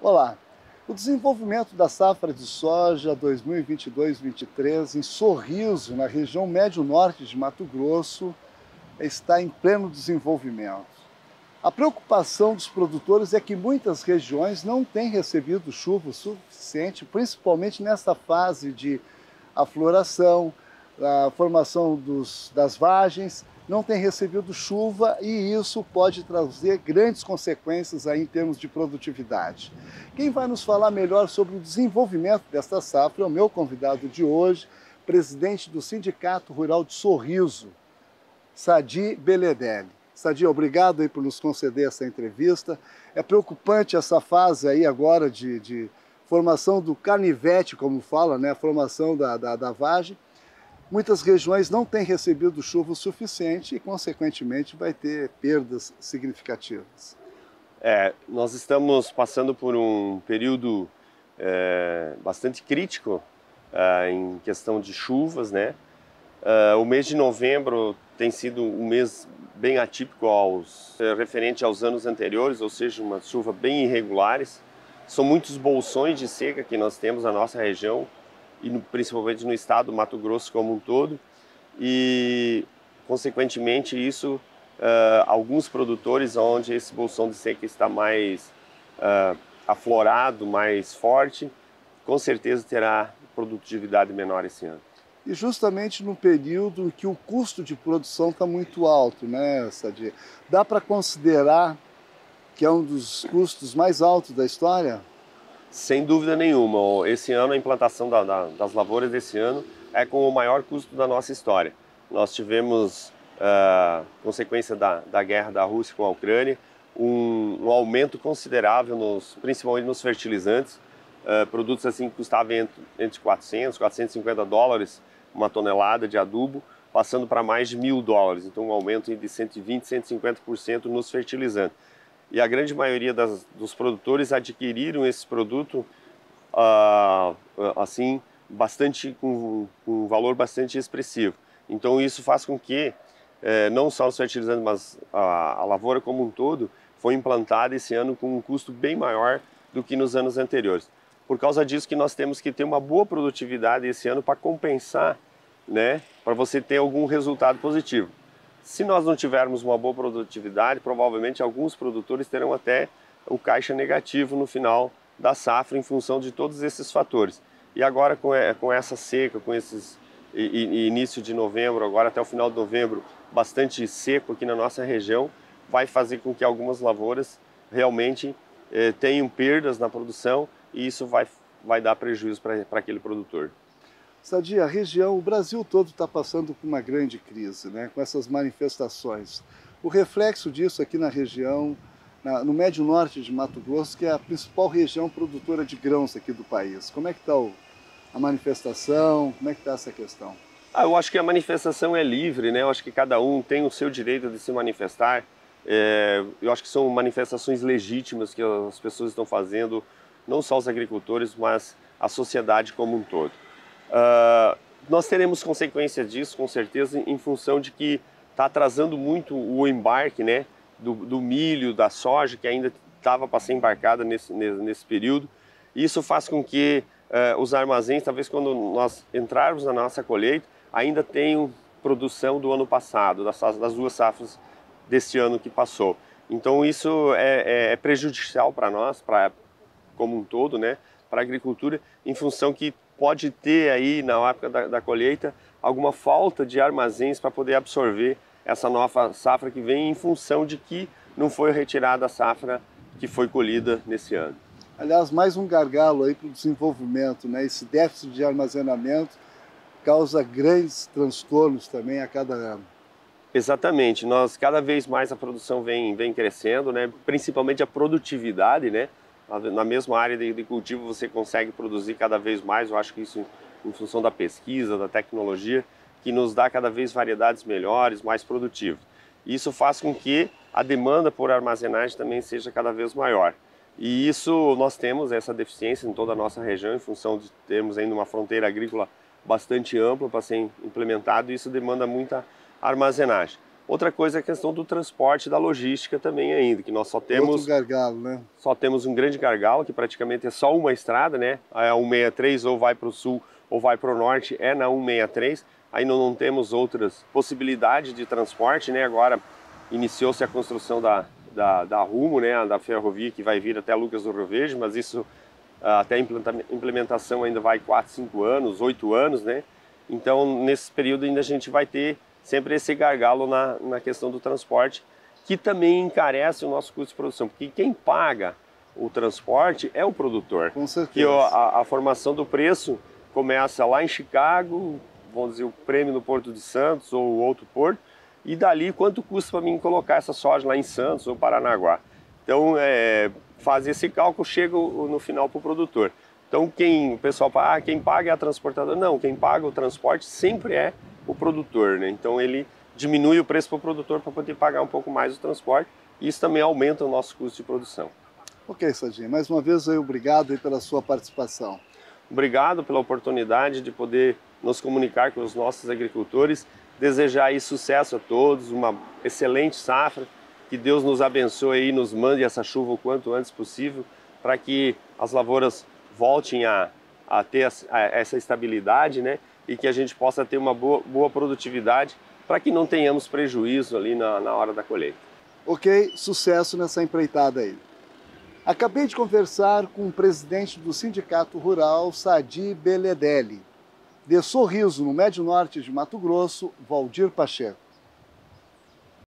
Olá. O desenvolvimento da safra de soja 2022-23 em Sorriso, na região médio-norte de Mato Grosso, está em pleno desenvolvimento. A preocupação dos produtores é que muitas regiões não têm recebido chuva o suficiente, principalmente nessa fase de afloração, a formação das vagens, não tem recebido chuva e isso pode trazer grandes consequências aí em termos de produtividade. Quem vai nos falar melhor sobre o desenvolvimento desta safra é o meu convidado de hoje, presidente do Sindicato Rural de Sorriso, Sadi Beledelli. Sadi, obrigado aí por nos conceder essa entrevista. É preocupante essa fase aí agora de formação do canivete, como fala, né? A formação da vagem. Muitas regiões não têm recebido chuva o suficiente e, consequentemente, vai ter perdas significativas. Nós estamos passando por um período bastante crítico em questão de chuvas, né? O mês de novembro tem sido um mês bem atípico referente aos anos anteriores, ou seja, uma chuva bem irregulares. São muitos bolsões de seca que nós temos na nossa região e principalmente no estado do Mato Grosso como um todo. E, consequentemente, alguns produtores onde esse bolsão de seca está mais aflorado, mais forte, com certeza terá produtividade menor esse ano. E justamente no período em que o custo de produção está muito alto, né, Sadi? Dá para considerar que é um dos custos mais altos da história? Sem dúvida nenhuma. Esse ano, a implantação das lavouras desse ano é com o maior custo da nossa história. Nós tivemos, consequência da guerra da Rússia com a Ucrânia, um aumento considerável, principalmente nos fertilizantes. Produtos assim que custavam entre 400 e 450 dólares uma tonelada de adubo, passando para mais de $1.000. Então, um aumento de 120%, 150% nos fertilizantes. E a grande maioria dos produtores adquiriram esse produto assim, com um valor bastante expressivo. Então, isso faz com que, não só os fertilizantes, mas a lavoura como um todo, foi implantada esse ano com um custo bem maior do que nos anos anteriores. Por causa disso que nós temos que ter uma boa produtividade esse ano para compensar, né, para você ter algum resultado positivo. Se nós não tivermos uma boa produtividade, provavelmente alguns produtores terão até o caixa negativo no final da safra em função de todos esses fatores. E agora com essa seca, com início de novembro, agora até o final de novembro, bastante seco aqui na nossa região, vai fazer com que algumas lavouras realmente tenham perdas na produção e isso vai dar prejuízo para aquele produtor. Sadi, a região, o Brasil todo está passando por uma grande crise, né, com essas manifestações. O reflexo disso aqui na região, no médio norte de Mato Grosso, que é a principal região produtora de grãos aqui do país. Como é que está a manifestação? Como é que está essa questão? Eu acho que a manifestação é livre, né? Eu acho que cada um tem o seu direito de se manifestar. Eu acho que são manifestações legítimas que as pessoas estão fazendo, não só os agricultores, mas a sociedade como um todo. Nós teremos consequências disso, com certeza, em função de que está atrasando muito o embarque, né, do milho, da soja, que ainda estava para ser embarcada nesse período. Isso faz com que os armazéns, talvez quando nós entrarmos na nossa colheita, ainda tenham produção do ano passado, das duas safras deste ano que passou. Então isso é prejudicial para nós, como um todo, né, para a agricultura, em função que pode ter aí, na época da colheita, alguma falta de armazéns para poder absorver essa nova safra que vem em função de que não foi retirada a safra que foi colhida nesse ano. Aliás, mais um gargalo aí para o desenvolvimento, né? Esse déficit de armazenamento causa grandes transtornos também a cada ano. Exatamente, cada vez mais a produção vem crescendo, né? Principalmente a produtividade, né? Na mesma área de cultivo você consegue produzir cada vez mais, eu acho que isso em função da pesquisa, da tecnologia, que nos dá cada vez variedades melhores, mais produtivas. Isso faz com que a demanda por armazenagem também seja cada vez maior. E isso nós temos essa deficiência em toda a nossa região, em função de termos ainda uma fronteira agrícola bastante ampla para ser implementado, e isso demanda muita armazenagem. Outra coisa é a questão do transporte e da logística também ainda, que nós só temos... Outro gargalo, né? Só temos um grande gargalo, que praticamente é só uma estrada, né? A 163 ou vai para o sul ou vai para o norte, é na 163. Aí não temos outras possibilidades de transporte, né? Agora iniciou-se a construção da Rumo, né? Da ferrovia que vai vir até Lucas do Rio Verde, mas isso até a implementação ainda vai 4, 5 anos, 8 anos, né? Então nesse período ainda a gente vai ter sempre esse gargalo na questão do transporte, que também encarece o nosso custo de produção, porque quem paga o transporte é o produtor. Com certeza. Que a formação do preço começa lá em Chicago, vamos dizer, o prêmio no Porto de Santos ou outro porto, e dali quanto custa para mim colocar essa soja lá em Santos ou Paranaguá. Então, fazer esse cálculo chega no final para o produtor. Então, o pessoal fala, quem paga é a transportadora. Não, quem paga o transporte sempre é o produtor, né? Então ele diminui o preço para o produtor para poder pagar um pouco mais o transporte, e isso também aumenta o nosso custo de produção. Ok, Sadinho, mais uma vez obrigado aí pela sua participação. Obrigado pela oportunidade de poder nos comunicar com os nossos agricultores, desejar aí sucesso a todos, uma excelente safra, que Deus nos abençoe e nos mande essa chuva o quanto antes possível, para que as lavouras voltem a ter essa estabilidade, né? E que a gente possa ter uma boa produtividade, para que não tenhamos prejuízo ali na hora da colheita. Ok, sucesso nessa empreitada aí. Acabei de conversar com o presidente do Sindicato Rural, Sadi Beledelli. De Sorriso, no Médio Norte de Mato Grosso, Valdir Pacheco.